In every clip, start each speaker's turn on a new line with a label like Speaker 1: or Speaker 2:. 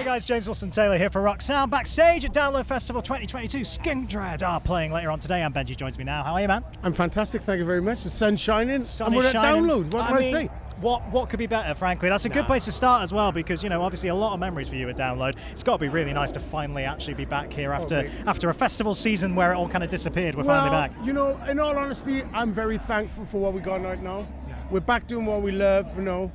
Speaker 1: Hey guys, James Wilson-Taylor here for Rock Sound. Backstage at Download Festival 2022, Skindred are playing later on today, and Benji joins me now. How are you, man?
Speaker 2: I'm fantastic, thank you very much. The sun's shining,
Speaker 1: Sun
Speaker 2: and we're
Speaker 1: is
Speaker 2: at
Speaker 1: shining.
Speaker 2: Download. What can I say?
Speaker 1: What could be better, frankly? That's a good place to start as well, because, you know, obviously a lot of memories for you at Download. It's got to be really nice to finally actually be back here after a festival season where it all kind of disappeared. We're finally back.
Speaker 2: You know, in all honesty, I'm very thankful for what we got right now. Yeah. We're back doing what we love, you know.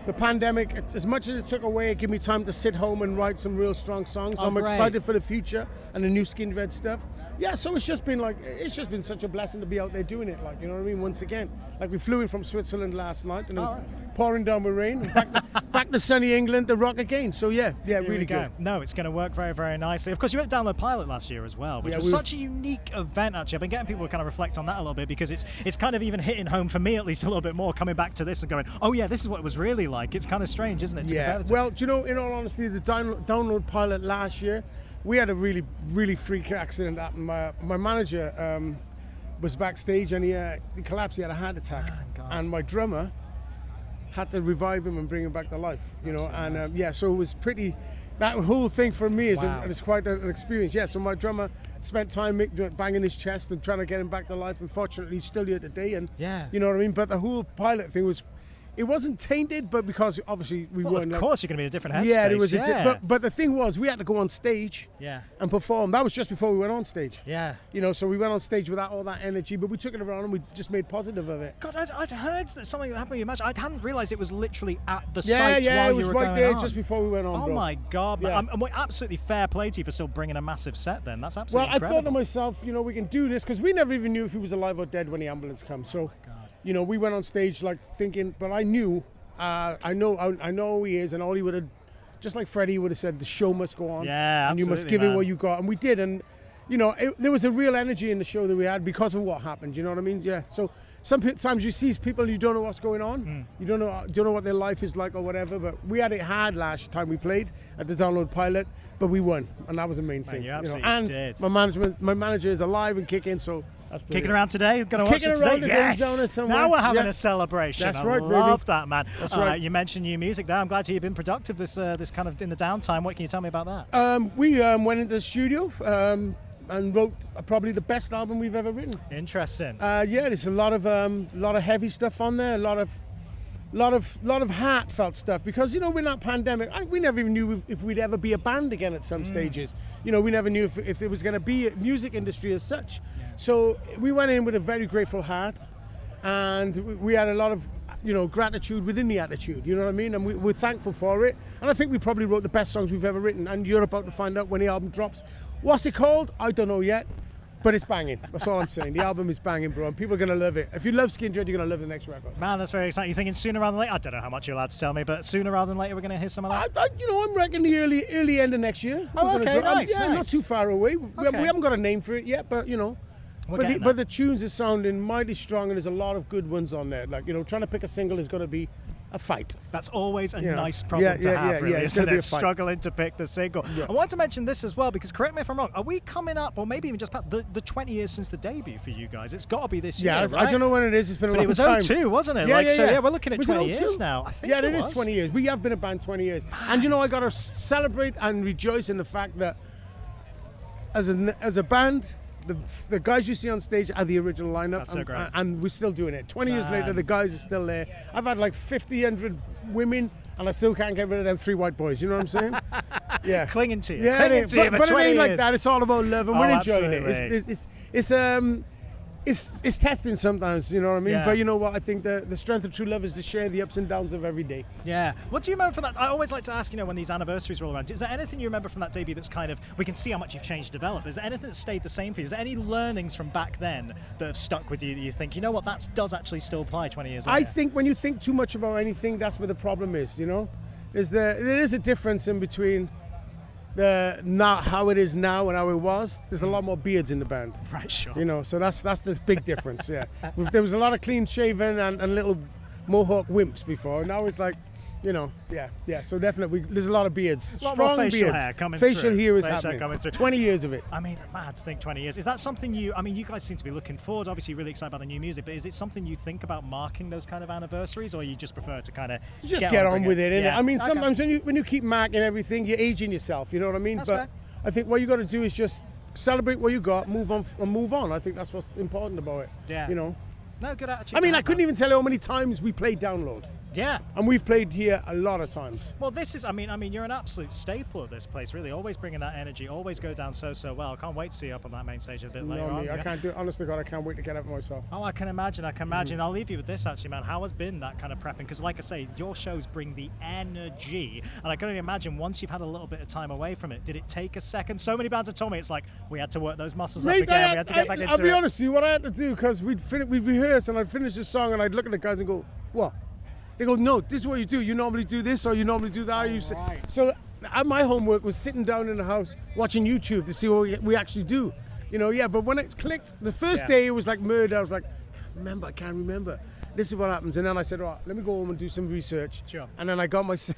Speaker 2: The pandemic, as much as it took away, it gave me time to sit home and write some real strong songs. So I'm excited for the future and the new Skindred stuff. Yeah, so it's just been such a blessing to be out there doing it, like, you know what I mean, once again. Like, we flew in from Switzerland last night and it was pouring down with rain, and back to sunny England to rock again. So yeah, really good.
Speaker 1: No, it's going to work very, very nicely. Of course, you went to Download Pilot last year as well, which was such a unique event, actually. I've been getting people to kind of reflect on that a little bit, because it's kind of even hitting home for me, at least a little bit more, coming back to this and going, oh yeah, this is what it was really like. It's kind of strange, isn't it?
Speaker 2: Yeah, well, do you know, in all honesty, the Download Pilot last year, we had a really, really freak accident happen. My manager was backstage and he collapsed. He had a heart attack, and my drummer had to revive him and bring him back to life. You know, and so it was pretty. That whole thing for me is quite an experience. Yeah, so my drummer spent time banging his chest and trying to get him back to life. Unfortunately, he's still here today, and you know what I mean. But the whole pilot thing was. It wasn't tainted, but because obviously we weren't.
Speaker 1: Of course, you're going to be in a different headspace.
Speaker 2: Yeah, there was but the thing was, we had to go on stage and perform. That was just before we went on stage.
Speaker 1: Yeah.
Speaker 2: You know, so we went on stage without all that energy, but we took it around and we just made positive of it.
Speaker 1: God, I'd heard that something that happened with your match. I hadn't realised it was literally at the
Speaker 2: while
Speaker 1: site while you were going on.
Speaker 2: it was right there just before we went on, bro.
Speaker 1: Oh my God, man. And absolutely fair play to you for still bringing a massive set then. That's absolutely incredible.
Speaker 2: I thought to myself, you know, we can do this, because we never even knew if he was alive or dead when the ambulance comes. So, you know, we went on stage like thinking, but I knew... I know he is, and all he would have, just like Freddie would have said, the show must go on.
Speaker 1: Yeah,
Speaker 2: and you must give it what you got, and we did. And you know, there was a real energy in the show that we had because of what happened. You know what I mean? Yeah. So sometimes you see people and you don't know what's going on. You don't know what their life is like or whatever. But we had it hard last time we played at the Download Pilot, but we won, and that was the main thing.
Speaker 1: You absolutely did.
Speaker 2: My manager is alive and kicking, so.
Speaker 1: Kicking around today? Going to watch it today? Yes! Now we're having a celebration.
Speaker 2: That's right, baby.
Speaker 1: I love that, man.
Speaker 2: That's right.
Speaker 1: You mentioned new music there. I'm glad you've been productive this kind of in the downtime. What can you tell me about that?
Speaker 2: We went into the studio and wrote probably the best album we've ever written.
Speaker 1: Interesting.
Speaker 2: There's a lot of heavy stuff on there. A lot of heartfelt stuff, because, you know, we're not pandemic. We never even knew if we'd ever be a band again at some stages. You know, we never knew if it was going to be a music industry as such. So we went in with a very grateful heart, and we had a lot of, you know, gratitude within the attitude. You know what I mean? And we're thankful for it. And I think we probably wrote the best songs we've ever written. And you're about to find out when the album drops. What's it called? I don't know yet. But it's banging. That's all I'm saying. The album is banging, bro, and people are going to love it. If you love Skindred, you're going to love the next record.
Speaker 1: Man, that's very exciting. You're thinking sooner rather than later? I don't know how much you're allowed to tell me, but sooner rather than later we're going to hear some of that?
Speaker 2: I'm reckoning the early end of next year.
Speaker 1: Nice.
Speaker 2: Not too far away. We haven't got a name for it yet, but, you know. But the tunes are sounding mighty strong, and there's a lot of good ones on there. Like, you know, trying to pick a single is going to be a fight.
Speaker 1: That's always a nice problem to have, really, isn't it? Struggling to pick the single. Yeah. I want to mention this as well, because correct me if I'm wrong, are we coming up, or maybe even just past the 20 years since the debut for you guys? It's got to be this year, right?
Speaker 2: I don't know when it is. It's been a long time.
Speaker 1: It was 02, wasn't it? We're looking at 20 years now. I think
Speaker 2: it is 20 years. We have been a band 20 years. And, you know, I got to celebrate and rejoice in the fact that as a band, the guys you see on stage are the original lineup.
Speaker 1: That's so great.
Speaker 2: And we're still doing it. 20 years later, the guys are still there. I've had like 100 women, and I still can't get rid of them 3 white boys. You know what I'm saying? Yeah.
Speaker 1: Clinging to you.
Speaker 2: Yeah, but it ain't like that. It's all about love, and we're enjoying it. It's testing sometimes, you know what I mean?
Speaker 1: Yeah.
Speaker 2: But you know what? I think the strength of true love is to share the ups and downs of every day.
Speaker 1: Yeah. What do you remember from that? I always like to ask, you know, when these anniversaries roll around, is there anything you remember from that debut that's kind of, we can see how much you've changed and developed. Is there anything that stayed the same for you? Is there any learnings from back then that have stuck with you that you think, you know what, that does actually still apply 20 years later?
Speaker 2: I think when you think too much about anything, that's where the problem is, you know? There is a difference in between not how it is now and how it was. There's a lot more beards in the band.
Speaker 1: Right, sure.
Speaker 2: You know, so that's the big difference, yeah. There was a lot of clean shaven and little mohawk wimps before. Now it's like, You know, yeah. So definitely, there's a lot of beards.
Speaker 1: A lot
Speaker 2: Strong
Speaker 1: more facial
Speaker 2: beards.
Speaker 1: hair coming
Speaker 2: facial
Speaker 1: through.
Speaker 2: hair is
Speaker 1: Facial
Speaker 2: happening.
Speaker 1: coming through.
Speaker 2: 20 years of it.
Speaker 1: I mean, mad to think 20 years. Is that something you guys seem to be looking forward, obviously really excited about the new music, but is it something you think about marking those kind of anniversaries, or you just prefer to kind of
Speaker 2: Just get on with it, innit?
Speaker 1: Yeah.
Speaker 2: I mean,
Speaker 1: Okay.
Speaker 2: sometimes when you keep marking everything, you're aging yourself, you know what I mean?
Speaker 1: That's
Speaker 2: but
Speaker 1: fair.
Speaker 2: I think what you got to do is just celebrate what you got, move on. I think that's what's important about it.
Speaker 1: Yeah.
Speaker 2: You know?
Speaker 1: No, good attitude.
Speaker 2: I mean,
Speaker 1: to
Speaker 2: I
Speaker 1: have,
Speaker 2: couldn't
Speaker 1: man.
Speaker 2: even tell you how many times we played Download.
Speaker 1: Yeah.
Speaker 2: And we've played here a lot of times.
Speaker 1: Well, this is, I mean, you're an absolute staple of this place, really. Always bringing that energy, always go down so well. Can't wait to see you up on that main stage a bit later on.
Speaker 2: I can't do it. Honest to God, I can't wait to get up myself.
Speaker 1: Oh, I can imagine. I'll leave you with this, actually, man. How has been that kind of prepping? Because, like I say, your shows bring the energy. And I can only imagine once you've had a little bit of time away from it, did it take a second? So many bands have told me it's like, we had to work those muscles up
Speaker 2: Mate,
Speaker 1: again. We had to get back into it.
Speaker 2: I'll be honest with you, what I had to do, because we'd rehearse and I'd finish the song and I'd look at the guys and go, what? They go, no, this is what you do. You normally do this or you normally do that.
Speaker 1: Right.
Speaker 2: So my homework was sitting down in the house watching YouTube to see what we actually do. You know, yeah, but when it clicked, the first day it was like murder. I was like, I can't remember. This is what happens. And then I said, all right, let me go home and do some research.
Speaker 1: Sure.
Speaker 2: And then I got myself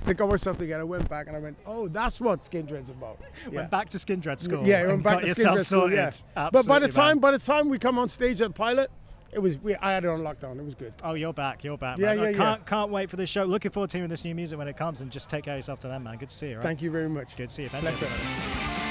Speaker 2: together. I went back and I went, oh, that's what Skindred's about.
Speaker 1: Went back to Skindred school.
Speaker 2: Yeah, I went
Speaker 1: and
Speaker 2: back
Speaker 1: got
Speaker 2: to
Speaker 1: yourself
Speaker 2: Skindred school.
Speaker 1: sorted.
Speaker 2: Yeah. But by
Speaker 1: Absolutely,
Speaker 2: the time we come on stage at Pilot, I had it on lockdown. It was good.
Speaker 1: Oh, you're back, man.
Speaker 2: Yeah.
Speaker 1: Can't wait for this show. Looking forward to hearing this new music when it comes, and just take care of yourself to them, man. Good to see you, right?
Speaker 2: Thank you very much.
Speaker 1: Good to see you, Benji.
Speaker 2: Bless you.
Speaker 1: everybody.